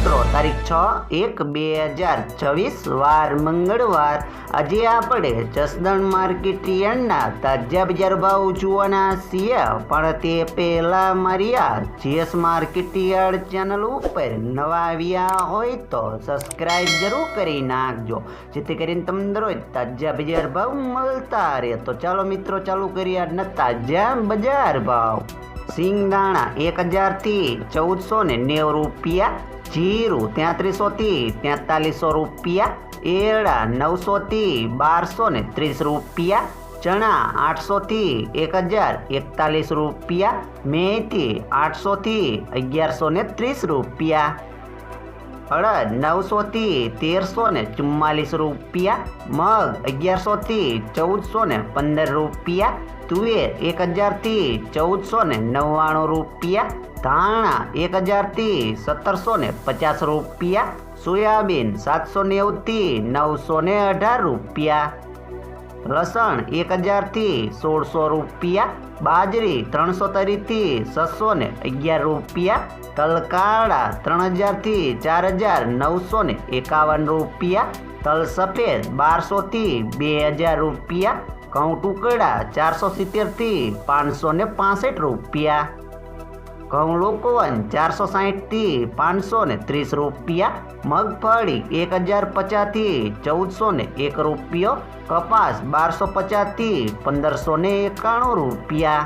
મિત્રો તારીખ 6/1/2024 વાર મંગળવાર। આજે આપણે જસદણ માર્કેટ યાર્ડના તાજા બજાર ભાવ જોવાના છીએ, પણ તે પહેલા મારી આ જીએસ માર્કેટ યાર્ડ ચેનલ ઉપર નવા આવ્યા હોય તો સબસ્ક્રાઇબ જરૂર કરી નાખજો, જેથી કરીને તમને રોજ તાજા બજાર ભાવ મળતા રહે। તો ચાલો મિત્રો ચાલુ કરીએ આજના તાજા બજાર ભાવ। સિંગદાણા 1000 થી 1490 રૂપિયા, जीरु 3300 થી 4300 રૂપિયા, एड़ा 900 થી 1230 રૂપિયા, चना 800 થી 1041 રૂપિયા, मेथी 800 થી 1130 રૂપિયા, अड़द 900 થી 1344 રૂપિયા, मग 1100 થી 1415 રૂપિયા, तुवेर 1000 થી 1499 રૂપિયા, धाणा 1000 થી 1750 રૂપિયા, सोयाबीन 790 થી 918 રૂપિયા, लसण 1000 થી 1600 રૂપિયા, बाजरी 330 થી 611 રૂપિયા, तल काळा 3000 થી 4951 રૂપિયા, तल सफेद 1200 થી 2000 રૂપિયા, घऊं टुकड़ा 470 થી 565 રૂપિયા, घऊं लोकोवन 460 થી 530 રૂપિયા, मगफળી 1050 થી 1401 રૂપિયો, कपास 1250 થી 1591 રૂપિયા।